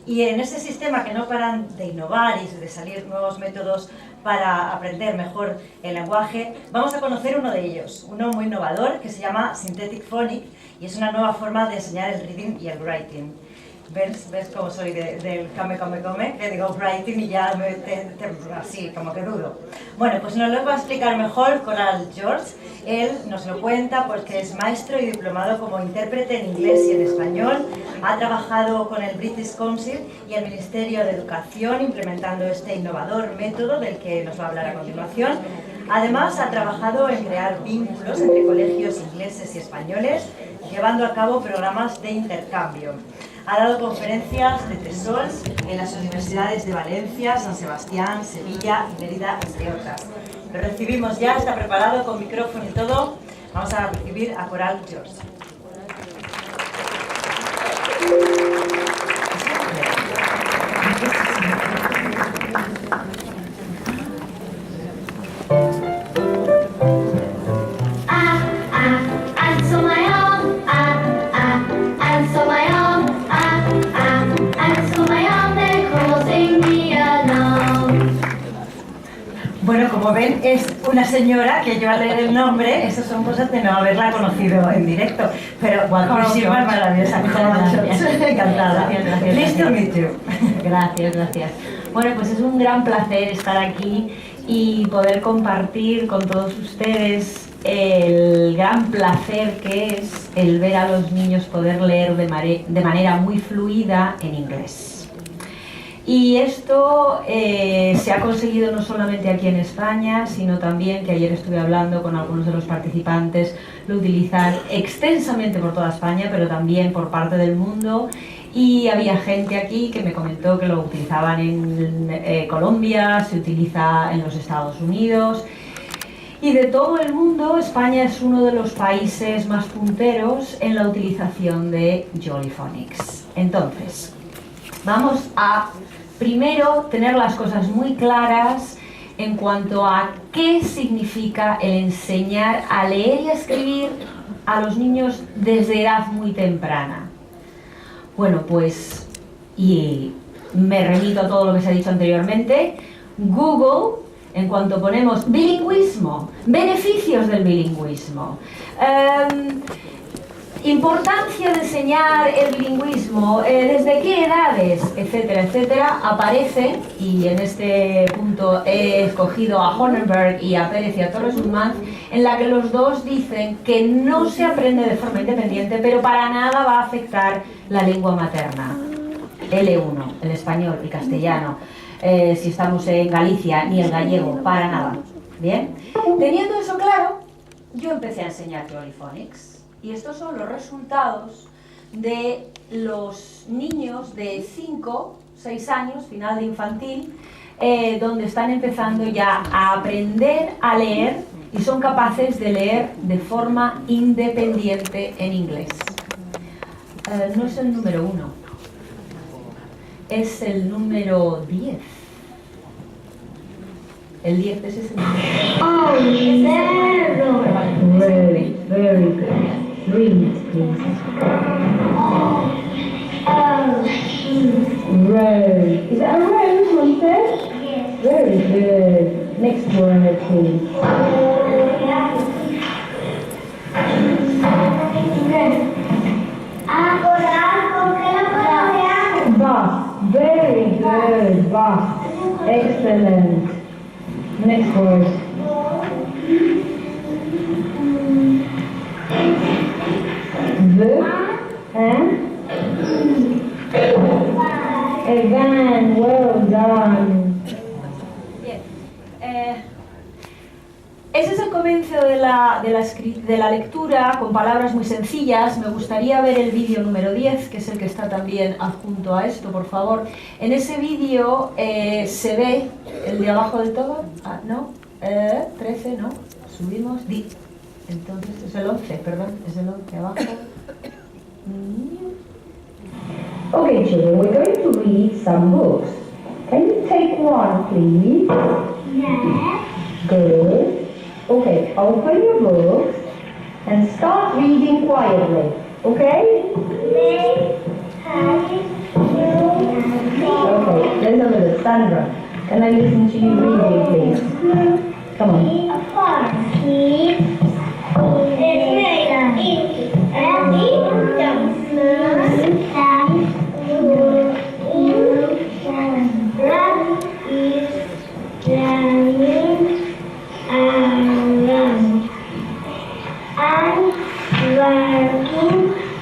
Y en ese sistema que no paran de innovar y de salir nuevos métodos para aprender mejor el lenguaje, vamos a conocer uno de ellos, uno muy innovador que se llama Synthetic Phonics y es una nueva forma de enseñar el reading y el writing. ¿Ves cómo soy del come, que digo writing y ya así, como que dudo? Bueno, pues nos lo va a explicar mejor Coral George. Él nos lo cuenta porque es maestro y diplomado como intérprete en inglés y en español. Ha trabajado con el British Council y el Ministerio de Educación implementando este innovador método del que nos va a hablar a continuación. Además, ha trabajado en crear vínculos entre colegios ingleses y españoles, llevando a cabo programas de intercambio. Ha dado conferencias de TESOL en las universidades de Valencia, San Sebastián, Sevilla y Mérida, entre otras. Lo recibimos ya, está preparado con micrófono y todo. Vamos a recibir a Coral George. Bueno, como ven, es una señora que yo al leer el nombre, eso son cosas de no haberla conocido en directo, pero guapísima, maravillosa, encantada. Pleased to meet you. Gracias. Bueno, pues es un gran placer estar aquí y poder compartir con todos ustedes el gran placer que es el ver a los niños poder leer de manera muy fluida en inglés. Y esto se ha conseguido no solamente aquí en España, sino también, que ayer estuve hablando con algunos de los participantes, lo utilizan extensamente por toda España, pero también por parte del mundo. Y había gente aquí que me comentó que lo utilizaban en Colombia, se utiliza en los Estados Unidos. Y de todo el mundo, España es uno de los países más punteros en la utilización de Jolly Phonics. Entonces, vamos a primero tener las cosas muy claras en cuanto a qué significa el enseñar a leer y a escribir a los niños desde edad muy temprana. Bueno, pues, y me remito a todo lo que se ha dicho anteriormente, Google, en cuanto ponemos bilingüismo, beneficios del bilingüismo, importancia de enseñar el bilingüismo, desde qué edades, etcétera, etcétera, aparece, y en este punto he escogido a Hornberg y a Pérez y a Torres Guzmán, en la que los dos dicen que no se aprende de forma independiente, pero para nada va a afectar la lengua materna, L1, el español y castellano, si estamos en Galicia, ni el gallego, para nada. Bien, teniendo eso claro, yo empecé a enseñar Jolly Phonics. Y estos son los resultados de los niños de 5, 6 años, final de infantil, donde están empezando ya a aprender a leer y son capaces de leer de forma independiente en inglés. No es el número 1, es el número 10. El 10 es ese número. Oh, very, very good. Read, please. Rose. Is that a rose, one said? Yes. Very good. Next word, please. Bus. Very good. Bus. Excellent. Next word. A van, well done. Bien. Ese es el comienzo de la lectura con palabras muy sencillas. Me gustaría ver el vídeo número 10, que es el que está también adjunto a esto, por favor. En ese vídeo se ve el de abajo del todo. No, 13, no. Subimos. Entonces es el 11, perdón, es el 11 abajo. Okay, children, we're going to read some books. Can you take one, please? Yes. Good. Okay, open your books and start reading quietly. Okay? They have Sandra, can I listen to you reading, please? Come on.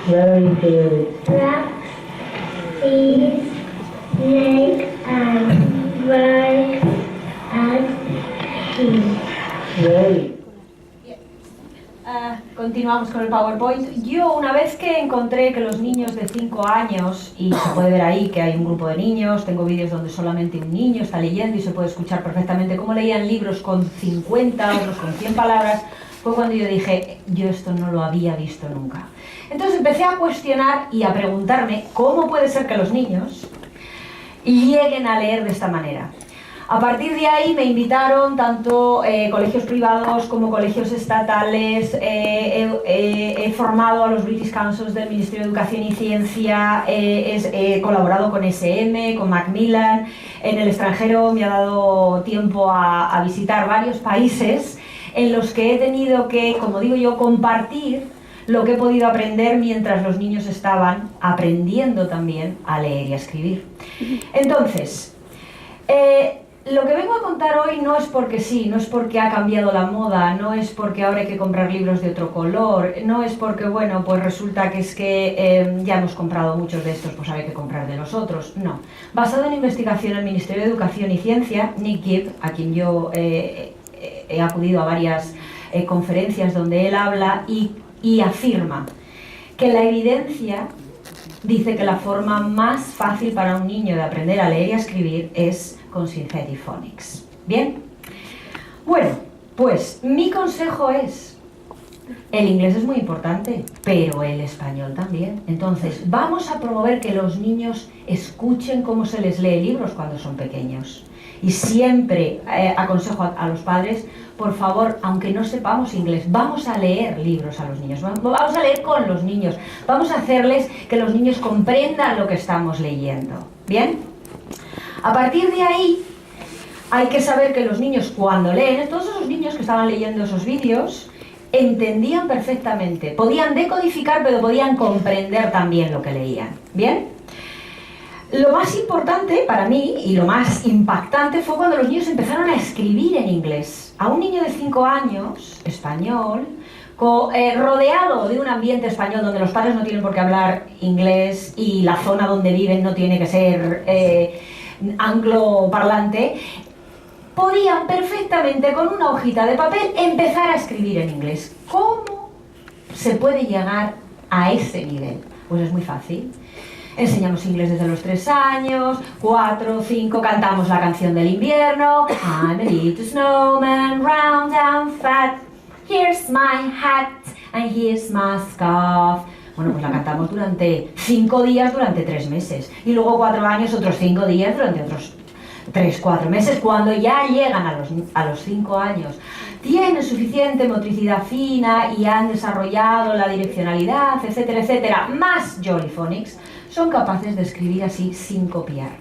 Very good. Rat is snake and bird and sheep. Very. Continuamos con el PowerPoint. Yo, una vez que encontré que los niños de 5 años, y se puede ver ahí que hay un grupo de niños, tengo vídeos donde solamente un niño está leyendo y se puede escuchar perfectamente cómo leían libros con 50, otros con 100 palabras, fue cuando yo dije, yo esto no lo había visto nunca. Entonces empecé a cuestionar y a preguntarme cómo puede ser que los niños lleguen a leer de esta manera. A partir de ahí me invitaron tanto colegios privados como colegios estatales, he formado a los British Councils del Ministerio de Educación y Ciencia, he colaborado con SM, con Macmillan, en el extranjero me ha dado tiempo a visitar varios países en los que he tenido que, como digo yo, compartir lo que he podido aprender mientras los niños estaban aprendiendo también a leer y a escribir. Entonces, lo que vengo a contar hoy no es porque sí, no es porque ha cambiado la moda, no es porque ahora hay que comprar libros de otro color, no es porque, bueno, pues resulta que es que ya hemos comprado muchos de estos, pues ahora hay que comprar de los otros. No. Basado en investigación del Ministerio de Educación y Ciencia, Nick Gibb, a quien yo he acudido a varias conferencias donde él habla y afirma que la evidencia dice que la forma más fácil para un niño de aprender a leer y a escribir es con Synthetic Phonics. ¿Bien? Bueno, pues mi consejo es, el inglés es muy importante, pero el español también. Entonces, vamos a promover que los niños escuchen cómo se les lee libros cuando son pequeños. Y siempre aconsejo a los padres, por favor, aunque no sepamos inglés, vamos a leer libros a los niños, vamos a leer con los niños, vamos a hacerles que los niños comprendan lo que estamos leyendo. ¿Bien? A partir de ahí, hay que saber que los niños cuando leen, todos esos niños que estaban leyendo esos vídeos, entendían perfectamente, podían decodificar, pero podían comprender también lo que leían. ¿Bien? Lo más importante para mí y lo más impactante fue cuando los niños empezaron a escribir en inglés. A un niño de 5 años, español, rodeado de un ambiente español donde los padres no tienen por qué hablar inglés y la zona donde viven no tiene que ser angloparlante, podían perfectamente con una hojita de papel empezar a escribir en inglés. ¿Cómo se puede llegar a ese nivel? Pues es muy fácil. Enseñamos inglés desde los 3 años, 4, 5, cantamos la canción del invierno. I'm a little snowman, round and fat. Here's my hat and here's my scarf. Bueno, pues la cantamos durante 5 días, durante 3 meses. Y luego 4 años, otros 5 días, durante otros 3, 4 meses. Cuando ya llegan a los 5 años, tienen suficiente motricidad fina y han desarrollado la direccionalidad, etcétera, etcétera, más Jolly Phonics, son capaces de escribir así sin copiar.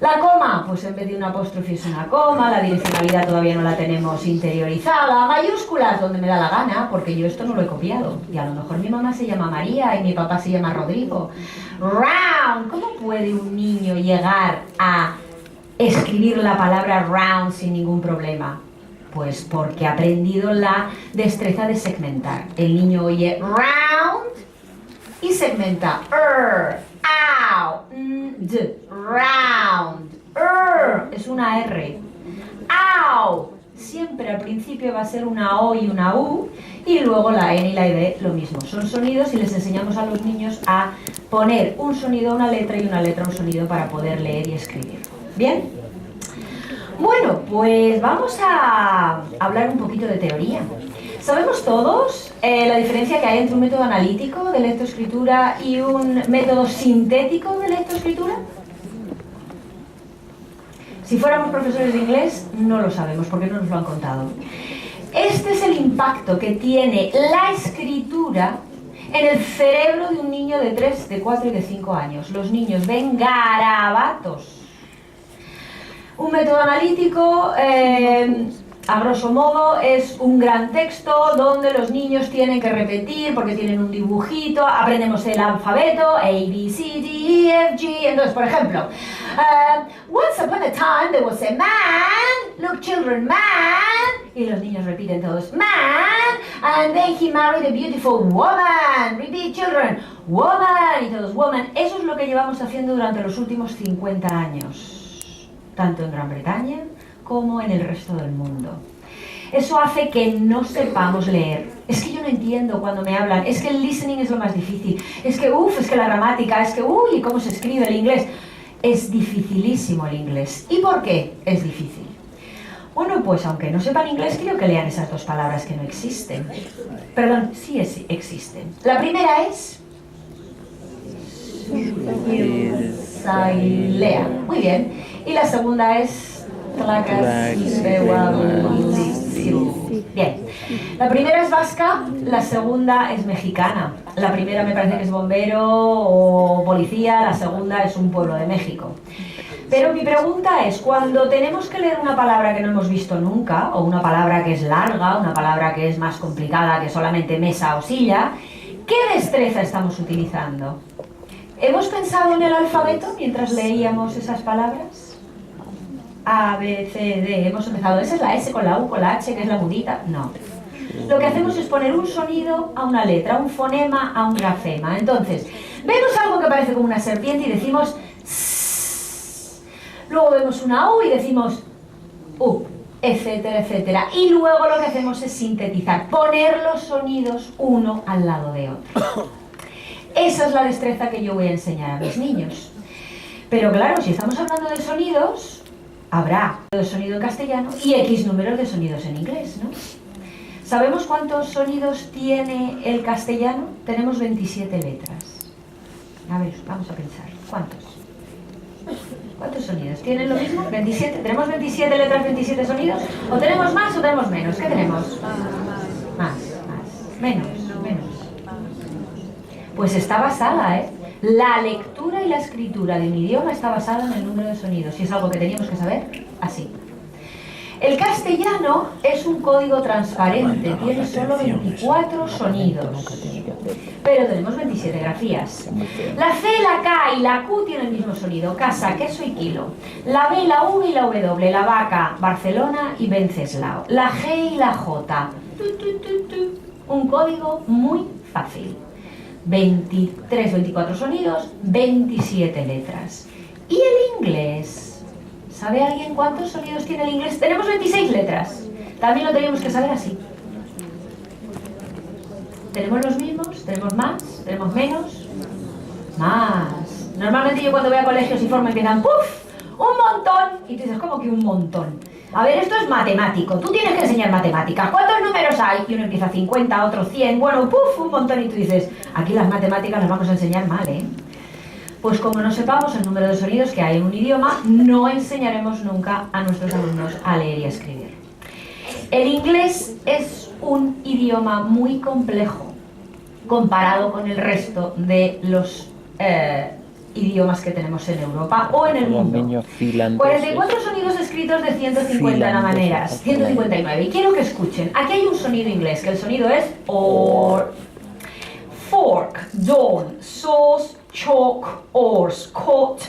La coma, pues en vez de una apóstrofe es una coma, la direccionalidad todavía no la tenemos interiorizada, mayúsculas donde me da la gana, porque yo esto no lo he copiado. Y a lo mejor mi mamá se llama María y mi papá se llama Rodrigo. Round, ¿cómo puede un niño llegar a escribir la palabra round sin ningún problema? Pues porque ha aprendido la destreza de segmentar. El niño oye round y segmenta ow, round, es una R, ow, siempre al principio va a ser una O y una U, y luego la N y la D lo mismo, son sonidos y les enseñamos a los niños a poner un sonido a una letra y una letra a un sonido para poder leer y escribir. ¿Bien? Bueno, pues vamos a hablar un poquito de teoría. ¿Sabemos todos la diferencia que hay entre un método analítico de lectoescritura y un método sintético de lectoescritura? Si fuéramos profesores de inglés, no lo sabemos porque no nos lo han contado. Este es el impacto que tiene la escritura en el cerebro de un niño de 3, de 4 y de 5 años. Los niños ven garabatos Un método analítico, a grosso modo, es un gran texto donde los niños tienen que repetir porque tienen un dibujito, aprendemos el alfabeto, A, B, C, D, E, F, G. Entonces, por ejemplo, once upon a time there was a man, look children, man, y los niños repiten todos, man, and then he married a beautiful woman, repeat children, woman, y todos, woman. Eso es lo que llevamos haciendo durante los últimos 50 años, tanto en Gran Bretaña como en el resto del mundo. Eso hace que no sepamos leer. Es que yo no entiendo cuando me hablan, es que el listening es lo más difícil, es que es que la gramática, es que uy, ¿cómo se escribe el inglés? Es dificilísimo el inglés. ¿Y por qué es difícil? Bueno, pues aunque no sepan inglés, quiero que lean esas dos palabras que no existen. Perdón, sí existen. La primera es Sailea. Muy bien. Y la segunda es Bien. La primera es vasca, la segunda es mexicana. La primera me parece que es bombero o policía, la segunda es un pueblo de México. Pero mi pregunta es, cuando tenemos que leer una palabra que no hemos visto nunca, o una palabra que es larga, una palabra que es más complicada que solamente mesa o silla, ¿qué destreza estamos utilizando? ¿Hemos pensado en el alfabeto mientras leíamos esas palabras? A, B, C, D, hemos empezado, esa es la S con la U, con la H, que es la mudita, no. Lo que hacemos es poner un sonido a una letra, un fonema a un grafema. Entonces, vemos algo que parece como una serpiente y decimos S. Luego vemos una U y decimos U, etcétera, etcétera. Y luego lo que hacemos es sintetizar, poner los sonidos uno al lado de otro. Esa es la destreza que yo voy a enseñar a mis niños. Pero claro, si estamos hablando de sonidos, habrá de sonido en castellano y X números de sonidos en inglés, ¿no? ¿Sabemos cuántos sonidos tiene el castellano? Tenemos 27 letras. A ver, vamos a pensar. ¿Cuántos? ¿Cuántos sonidos? ¿Tienen lo mismo? ¿27? ¿Tenemos 27 letras, 27 sonidos? ¿O tenemos más o tenemos menos? ¿Qué tenemos? Más. Menos. Pues está basada, ¿eh? La lectura y la escritura de un idioma está basada en el número de sonidos, y es algo que teníamos que saber así. El castellano es un código transparente, tiene solo 24 sonidos, pero tenemos 27 grafías. La C, la K y la Q tienen el mismo sonido, casa, queso y kilo. La B, la V y la W, la vaca, Barcelona y Venceslao. La G y la J, un código muy fácil. 24 sonidos, 27 letras. ¿Y el inglés? ¿Sabe alguien cuántos sonidos tiene el inglés? Tenemos 26 letras. También lo teníamos que saber así. ¿Tenemos los mismos? ¿Tenemos más? ¿Tenemos menos? Más. Normalmente yo cuando voy a colegios y formo empiezan ¡puf! ¡Un montón! Y tú dices, ¿cómo que un montón? A ver, esto es matemático, tú tienes que enseñar matemáticas. ¿Cuántos números hay? Y uno empieza 50, otro 100, bueno, ¡puf! Un montón. Y tú dices, aquí las matemáticas las vamos a enseñar mal, ¿eh? Pues como no sepamos el número de sonidos que hay en un idioma, no enseñaremos nunca a nuestros alumnos a leer y a escribir. El inglés es un idioma muy complejo comparado con el resto de los idiomas que tenemos en Europa o en el mundo. 44 sonidos escritos de 150 maneras, 159. Y quiero que escuchen, aquí hay un sonido inglés, que el sonido es OR. Fork, dawn, sauce, chalk, oars, cot,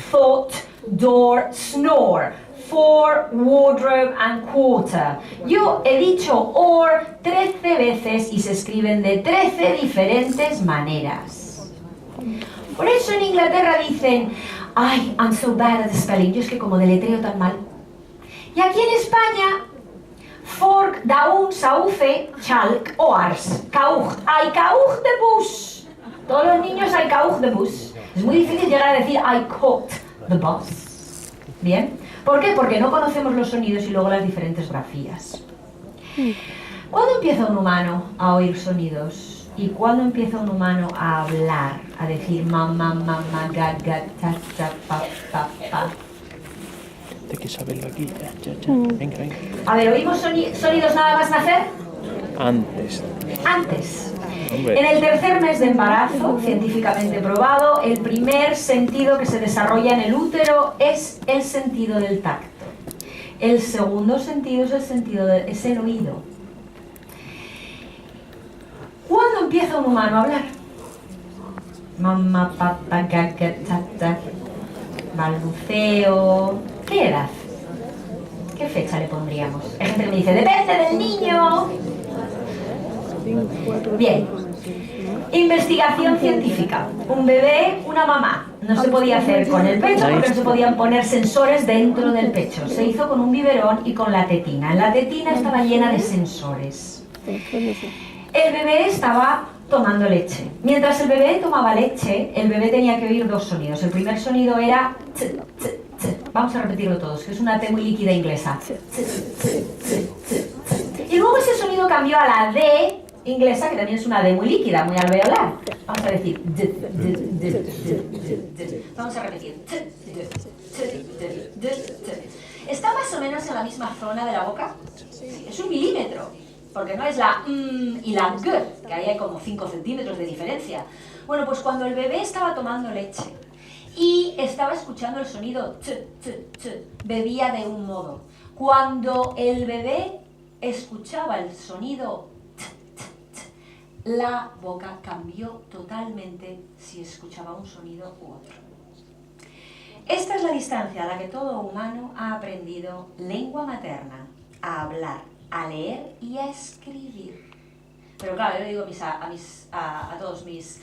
thought, door, snore, for, wardrobe and quarter. Yo he dicho or 13 veces y se escriben de 13 diferentes maneras. Por eso en Inglaterra dicen, ay, I'm so bad at spelling. Yo es que como deletreo tan mal. Y aquí en España, fork, daun, sauce, chalk, oars, cauj. Hay cauj de bus. Todos los niños hay cauj de bus. Es muy difícil llegar a decir I caught the bus. ¿Bien? ¿Por qué? Porque no conocemos los sonidos y luego las diferentes grafías. ¿Cuándo empieza un humano a oír sonidos? ¿Y cuándo empieza un humano a hablar? A decir mamá, mamá, gaga, ta, ta, pa, pa, pa. Hay que saberlo aquí. Venga. A ver, ¿oímos sonidos nada más nacer? Antes. Hombre. En el tercer mes de embarazo, científicamente probado, el primer sentido que se desarrolla en el útero es el sentido del tacto. El segundo sentido es el oído. ¿Cuándo empieza un humano a hablar? Mamá, papá, gaga, tata, balbuceo. ¿Qué edad? ¿Qué fecha le pondríamos? Hay gente que me dice, depende del niño. Bien. Investigación científica. Un bebé, una mamá. No se podía hacer con el pecho porque no se podían poner sensores dentro del pecho. Se hizo con un biberón y con la tetina. La tetina estaba llena de sensores. El bebé estaba tomando leche. Mientras el bebé tomaba leche, el bebé tenía que oír dos sonidos. El primer sonido era t, t, t. Vamos a repetirlo todos, que es una T muy líquida inglesa. T, t, t, t, t. Y luego ese sonido cambió a la D inglesa, que también es una D muy líquida, muy alveolar. Vamos a decir d, d, d, d, d. Vamos a repetir t, d, t, d, d, d. ¿Está más o menos en la misma zona de la boca? Es 1 milímetro. Porque no es la y la g, que ahí hay como 5 centímetros de diferencia. Bueno, pues cuando el bebé estaba tomando leche y estaba escuchando el sonido t, t, t, bebía de un modo. Cuando el bebé escuchaba el sonido t, t, t, la boca cambió totalmente si escuchaba un sonido u otro. Esta es la distancia a la que todo humano ha aprendido lengua materna, a hablar, a leer y a escribir. Pero claro, yo le digo a todos mis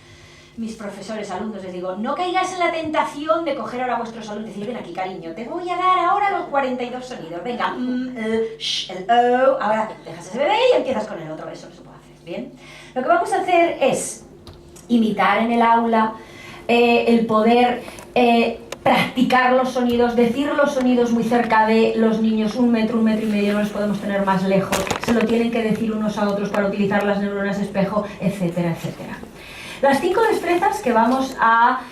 profesores, alumnos, les digo, no caigáis en la tentación de coger ahora a vuestros alumnos y decir, ven aquí, cariño, te voy a dar ahora los 42 sonidos, venga, el o, ahora dejas ese bebé y empiezas con el otro, eso no se puede hacer, ¿bien? Lo que vamos a hacer es imitar en el aula, el poder practicar los sonidos, decir los sonidos muy cerca de los niños, 1 metro, 1,5 metros, no los podemos tener más lejos, se lo tienen que decir unos a otros para utilizar las neuronas espejo, etcétera, etcétera. Las 5 destrezas que vamos a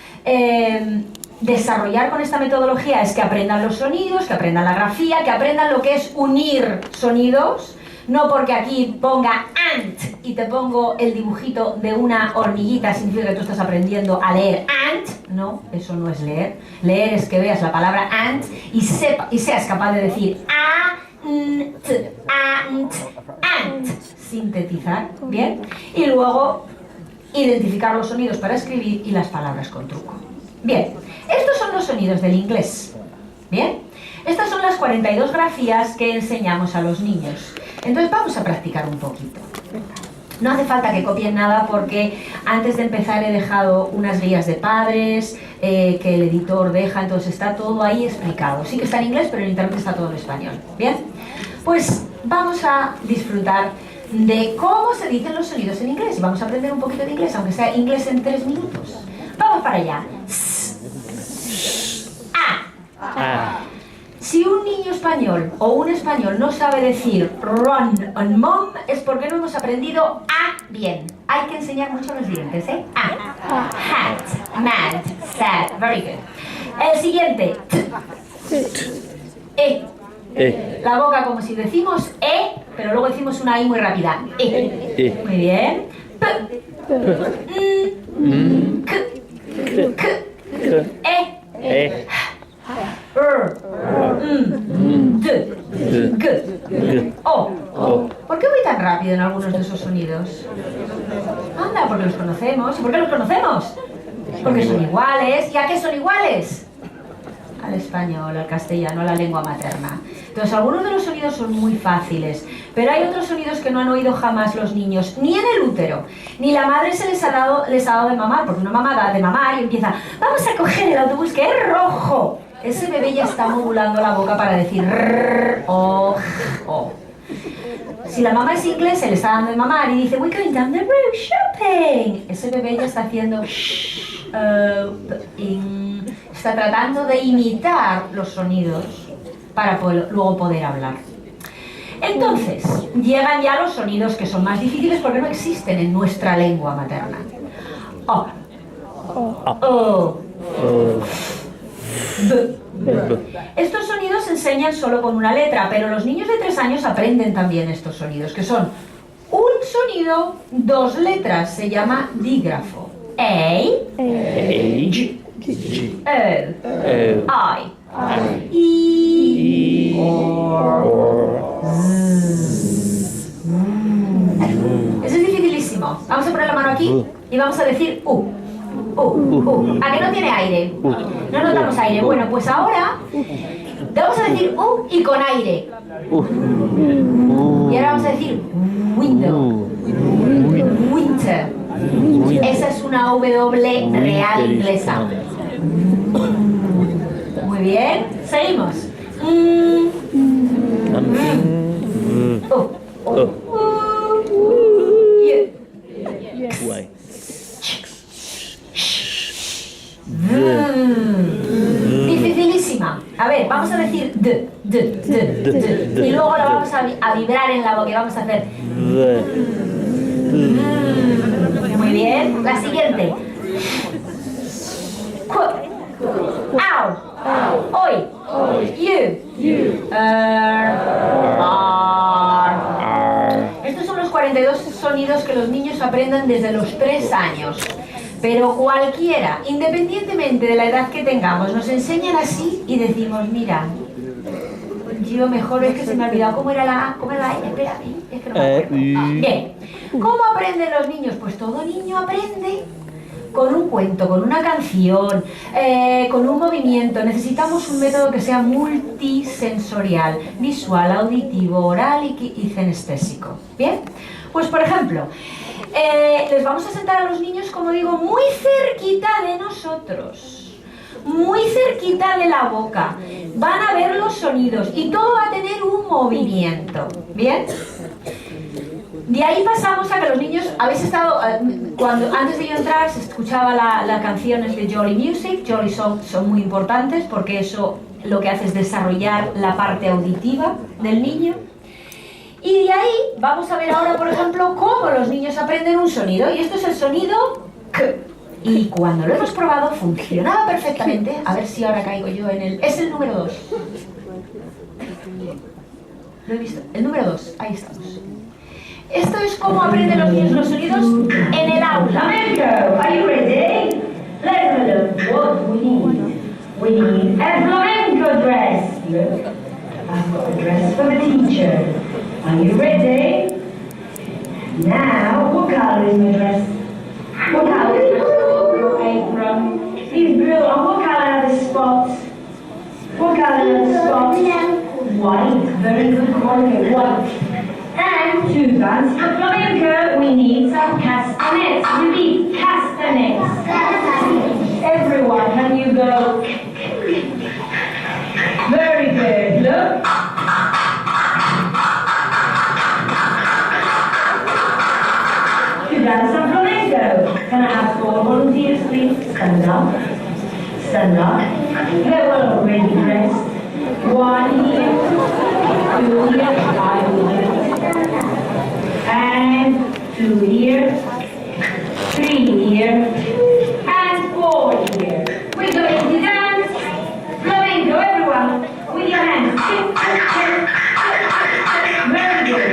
desarrollar con esta metodología es que aprendan los sonidos, que aprendan la grafía, que aprendan lo que es unir sonidos, no porque aquí ponga ant y te pongo el dibujito de una hormiguita significa que tú estás aprendiendo a leer ant. No, eso no es leer. Leer es que veas la palabra ant y seas capaz de decir ant, sintetizar, ¿bien? Y luego identificar los sonidos para escribir y las palabras con truco. Bien, estos son los sonidos del inglés, ¿bien? Estas son las 42 grafías que enseñamos a los niños. Entonces vamos a practicar un poquito. No hace falta que copien nada porque antes de empezar he dejado unas guías de padres que el editor deja, entonces está todo ahí explicado. Sí que está en inglés, pero en internet está todo en español. ¿Bien? Pues vamos a disfrutar de cómo se dicen los sonidos en inglés y vamos a aprender un poquito de inglés, aunque sea inglés en 3 minutos. Vamos para allá. Si un niño español o un español no sabe decir run and mom es porque no hemos aprendido a bien. Hay que enseñar mucho los dientes, ¿eh? Hat, mad, sad, very good. El siguiente. La boca como si decimos pero luego decimos una I muy rápida. Muy bien. ¿Por qué voy tan rápido en algunos de esos sonidos? Anda, porque los conocemos. ¿Y por qué los conocemos? Porque son iguales. ¿Y a qué son iguales? Al español, al castellano, a la lengua materna. Entonces, algunos de los sonidos son muy fáciles, pero hay otros sonidos que no han oído jamás los niños, ni en el útero, ni la madre les ha dado de mamar, porque una mamá da de mamar y empieza, vamos a coger el autobús que es rojo. Ese bebé ya está modulando la boca para decir o. Si la mamá es inglesa, le está dando de mamar y dice, we're going down the road shopping. Ese bebé ya está haciendo está tratando de imitar los sonidos para luego poder hablar. Entonces, llegan ya los sonidos que son más difíciles porque no existen en nuestra lengua materna. Estos sonidos se enseñan solo con una letra, pero los niños de 3 años aprenden también estos sonidos, que son un sonido, 2 letras, se llama dígrafo. A, G, O, I, E, O, aquí y vamos a decir U. ¿A que no tiene aire? No notamos aire. Bueno, pues ahora vamos a decir U y con aire. Y ahora vamos a decir window. Winter. Esa es una W real inglesa. Muy bien, seguimos. Dificilísima. A ver, vamos a decir D. Y luego la vamos a vibrar en la boca y vamos a hacer. Muy bien. La siguiente. Ow. Oi. You. Estos son los 42 sonidos que los niños aprenden desde los 3 años. Pero cualquiera, independientemente de la edad que tengamos, nos enseñan así y decimos, mira, yo mejor es que se me ha olvidado cómo era la A, espera, es que no me acuerdo. Bien, ¿cómo aprenden los niños? Pues todo niño aprende con un cuento, con una canción, con un movimiento. Necesitamos un método que sea multisensorial, visual, auditivo, oral y kinestésico. ¿Bien? Pues por ejemplo, les vamos a sentar a los niños, como digo, muy cerquita de nosotros, muy cerquita de la boca. Van a ver los sonidos y todo va a tener un movimiento. ¿Bien? De ahí pasamos a que los niños, habéis estado, cuando antes de yo entrar se escuchaba las canciones de Jolly Music. Jolly son muy importantes porque eso lo que hace es desarrollar la parte auditiva del niño. Y de ahí vamos a ver ahora, por ejemplo, cómo los niños aprenden un sonido. Y esto es el sonido K. Y cuando lo hemos probado funcionaba perfectamente. A ver si ahora caigo yo en el... Es el número 2. Lo he visto. El número 2. Ahí estamos. Esto es cómo aprenden los niños los sonidos en el aula. Flamenco, are you ready? Let's have a look what we need. We need a flamenco dress. Look, I've got a dress for the teacher. Are you ready? Now, what colour is my dress? What colour is your apron? It's blue. And what colour are the spots? What colour are the spots? White. Very good quality. White. And to dance the flamenco, we need some castanets. Repeat, castanets. Everyone, can you go? Very good. Look. To dance some flamenco. Can I have 4 volunteers, please? Stand up. Stand up. They were already dressed. 1 here, 2 here, 5 here. And 2 here, 3 here, and 4 here. We're going to dance flamenco, everyone, with your hands. Very good.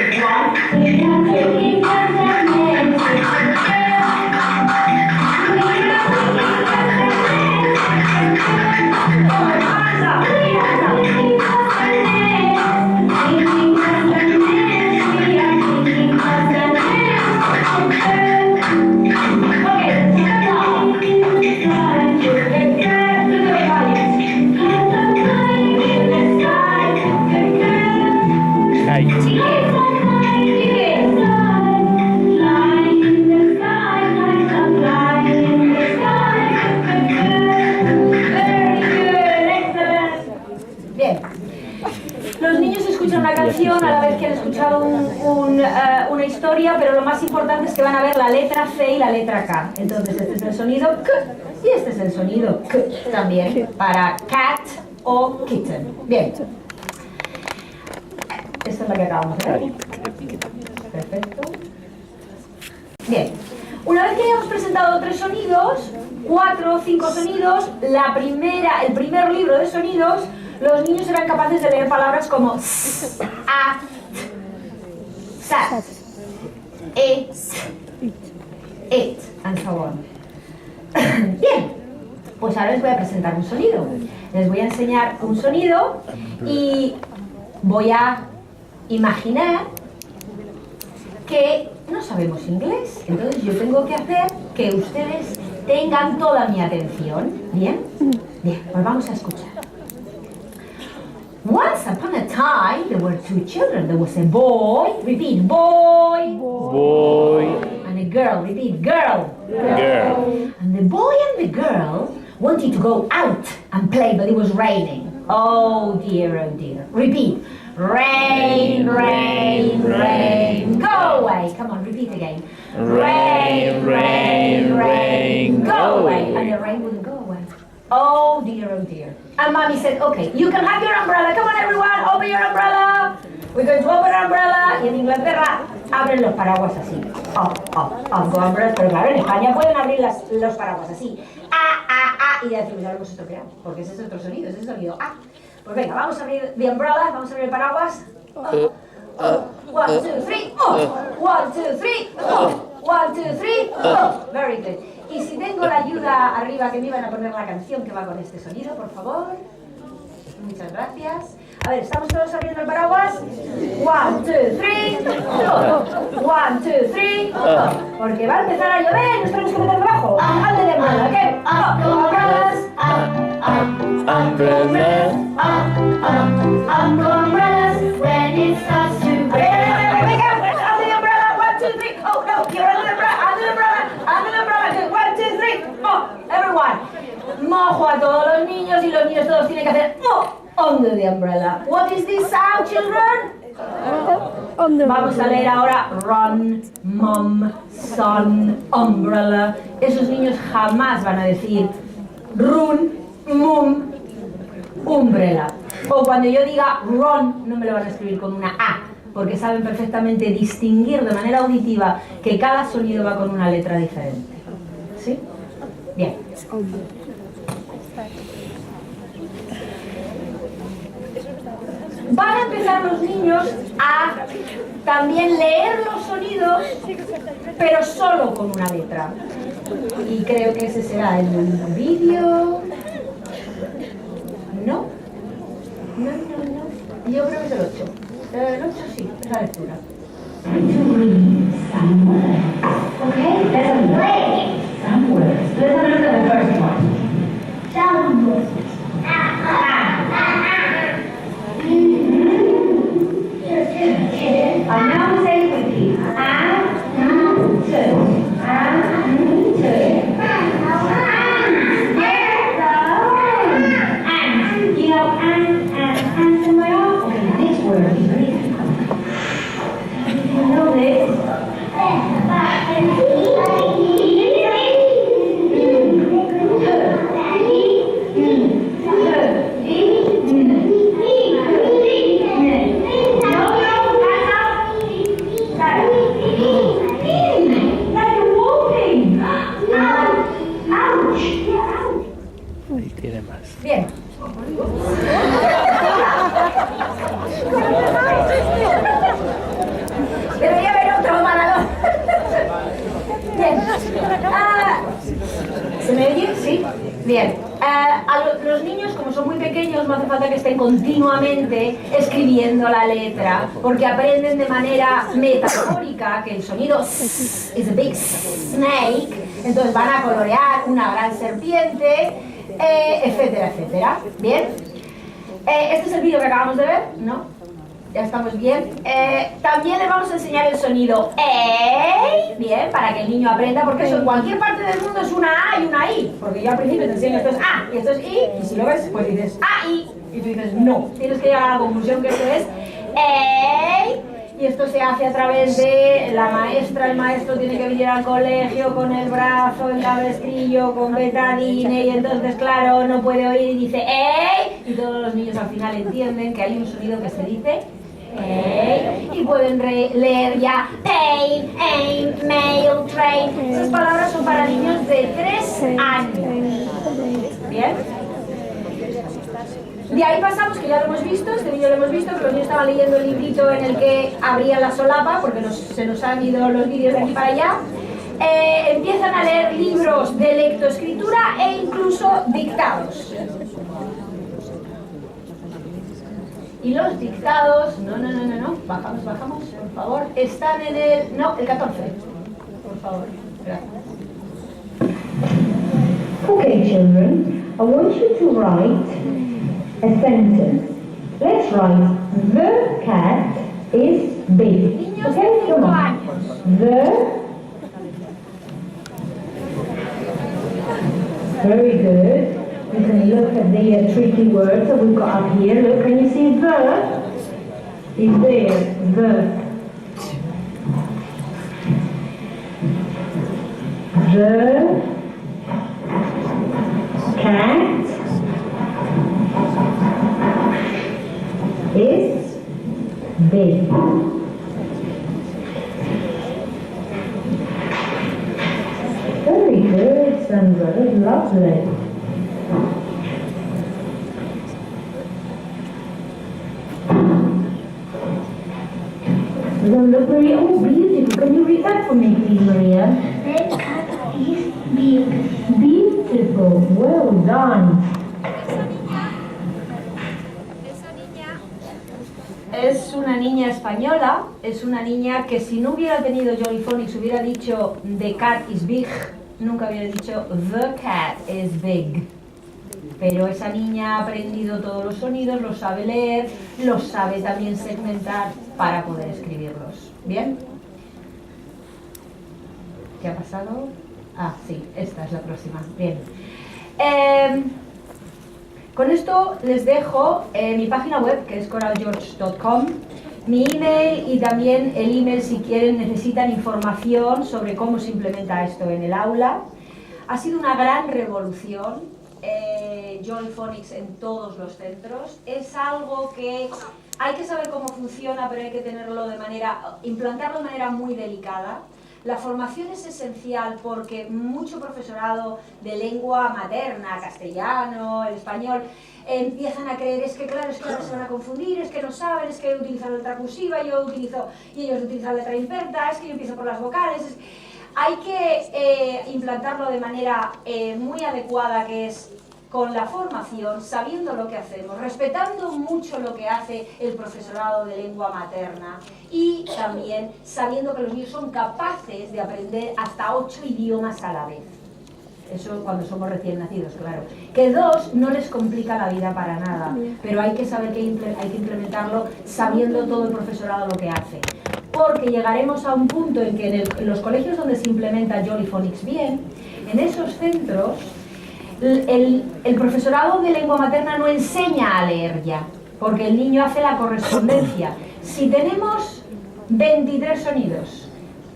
1 a la vez que han escuchado una historia, pero lo más importante es que van a ver la letra C y la letra K. Entonces este es el sonido K y este es el sonido K también para cat o kitten. Bien. Esta es la que acabamos de ver. Perfecto. Bien. Una vez que hayamos presentado 3 sonidos, 4 o 5 sonidos, el primer libro de sonidos, los niños serán capaces de leer palabras como s, a, sat, it, and so on. Bien, pues ahora les voy a presentar un sonido. Les voy a enseñar un sonido y voy a imaginar que no sabemos inglés, entonces yo tengo que hacer que ustedes tengan toda mi atención. ¿Bien? Bien, pues vamos a escuchar. Once upon a time, there were two children. There was a boy, repeat, boy. Boy. And a girl, repeat, girl. Girl. And the boy and the girl wanted to go out and play, but it was raining. Oh dear, oh dear. Repeat. Rain, rain, rain. Go away. Come on, repeat again. Rain, rain, rain. Go away. And the rain wouldn't go away. Oh dear, oh dear. And mommy said, okay, you can have your umbrella. Come on everyone, open your umbrella. We're going to open our umbrella. Y en Inglaterra abren los paraguas así. Go umbrellas, pero claro, en España pueden abrir los paraguas así. Y ya decimos, ya lo hemos estropeado, porque ese es otro sonido, ese es el sonido Pues venga, vamos a abrir the umbrella, vamos a abrir el paraguas. 1, 2, 3, 1, 2, 3, 1, 2, 3, Very good. Y si tengo la ayuda arriba que me iban a poner la canción que va con este sonido, por favor. Muchas gracias. A ver, ¿estamos todos abriendo el paraguas? 1, 2, 3, 1, 2, 3, porque va a empezar a llover, nos tenemos que meter debajo. Hazle de umbrella, ¿qué? Umbrella. Umbrellas when it starts to rain. Venga, hazle de umbrella, 1, 2, 3. Oh no, quiero hazle de umbrella, hazle de umbrella, hazle de umbrella. 1, 2, 3. Everyone. Mojo a todos los niños y los niños todos tienen que hacer under the umbrella. What is this sound, children? Vamos a leer ahora run, mom, son, umbrella. Esos niños jamás van a decir run, mum, umbrella. O cuando yo diga run, no me lo van a escribir con una A, porque saben perfectamente distinguir de manera auditiva que cada sonido va con una letra diferente. ¿Sí? Bien. Van a empezar los niños a también leer los sonidos, pero solo con una letra. Y creo que ese será el vídeo. ¿No? No. Yo creo que es el 8. El 8 sí, es la lectura. Okay, let's play some words. Let's have a look at the first one. Some words. And now say it with me. You know, and somewhere else. Okay, the next word is very difficult. You know this? Ahí tiene más. Bien. Debería haber otro maradón. Bien. ¿Se me oye? Sí. Bien. Los niños, como son muy pequeños, no hace falta que estén continuamente escribiendo la letra, porque aprenden de manera metafórica que el sonido is a big snake, entonces van a colorear una gran serpiente, etcétera, etcétera. Bien. Este es el vídeo que acabamos de ver, ¿no? Ya estamos bien. También le vamos a enseñar el sonido EI, bien, para que el niño aprenda, porque eso en cualquier parte del mundo es una A y una I, porque yo al principio te enseño esto es A y esto es I, y si lo ves, pues dices A, I, y tú dices no. Tienes que llegar a la conclusión que esto es EI, y esto se hace a través de la maestra, el maestro tiene que venir al colegio con el brazo en cabestrillo, con betadine, y entonces, claro, no puede oír y dice EI, y todos los niños al final entienden que hay un sonido que se dice EI, y pueden leer ya pain, aim, mail, train. Esas palabras son para niños de 3 años. ¿Bien? De ahí pasamos, que ya lo hemos visto, este vídeo lo hemos visto, que los niños estaban leyendo el librito en el que abrían la solapa, porque se nos han ido los vídeos de aquí para allá. Empiezan a leer libros de lectoescritura e incluso dictados. Y los dictados, no, bajamos, por favor, están en el 14, por favor, gracias. Okay, children, I want you to write a sentence. Let's write, the cat is big. Niños de Okay, 5 come on. años. Very good. You can look at the tricky words that we've got up here. Look, can you see the? Is there, the. The cat is big. Very good, Sandra. That's lovely. Doesn't look very, oh, beautiful. Can you read that for me, please, Maria? The cat is big. Beautiful. Well done. Es una niña española, es una niña que si no hubiera tenido Jolly Phonics hubiera dicho the cat is big, nunca hubiera dicho the cat is big. Pero esa niña ha aprendido todos los sonidos, los sabe leer, los sabe también segmentar para poder escribirlos. ¿Bien? ¿Qué ha pasado? Ah, sí, esta es la próxima. Bien. Con esto les dejo mi página web, que es coralgeorge.com, mi email y también el email si quieren, necesitan información sobre cómo se implementa esto en el aula. Ha sido una gran revolución, Jolly Phonics en todos los centros. Es algo que hay que saber cómo funciona, pero hay que implantarlo de manera muy delicada. La formación es esencial porque mucho profesorado de lengua materna, castellano, el español, empiezan a creer, es que ahora se van a confundir, es que no saben, es que yo utilizo la letra cursiva, y ellos utilizan la letra imperta, es que yo empiezo por las vocales. Hay que implantarlo de manera muy adecuada, que es con la formación, sabiendo lo que hacemos, respetando mucho lo que hace el profesorado de lengua materna y también sabiendo que los niños son capaces de aprender hasta 8 idiomas a la vez. Eso cuando somos recién nacidos, claro. Que 2 no les complica la vida para nada, pero hay que saber que hay que implementarlo sabiendo todo el profesorado lo que hace. Porque llegaremos a un punto en que en los colegios donde se implementa Jolly Phonics bien, en esos centros el profesorado de lengua materna no enseña a leer ya, porque el niño hace la correspondencia. Si tenemos 23 sonidos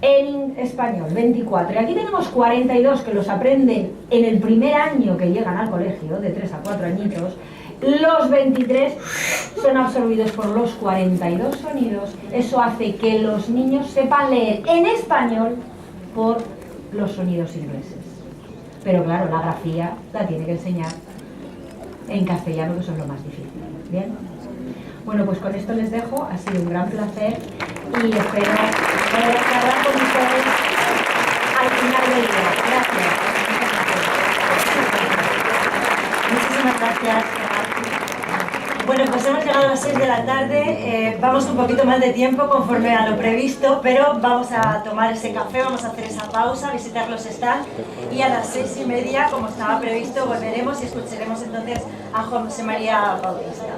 en español, 24, y aquí tenemos 42 que los aprenden en el primer año que llegan al colegio, de 3 a 4 añitos, los 23 son absorbidos por los 42 sonidos. Eso hace que los niños sepan leer en español por los sonidos ingleses. Pero claro, la grafía la tiene que enseñar en castellano, que eso es lo más difícil. ¿Bien? Bueno, pues con esto les dejo. Ha sido un gran placer y espero poder hablar con ustedes al final del día. Gracias. Muchísimas gracias. Bueno, pues hemos llegado a las 6 de la tarde, vamos un poquito más de tiempo conforme a lo previsto, pero vamos a tomar ese café, vamos a hacer esa pausa, visitar los stands y a las 6:30, como estaba previsto, volveremos y escucharemos entonces a José María Bautista.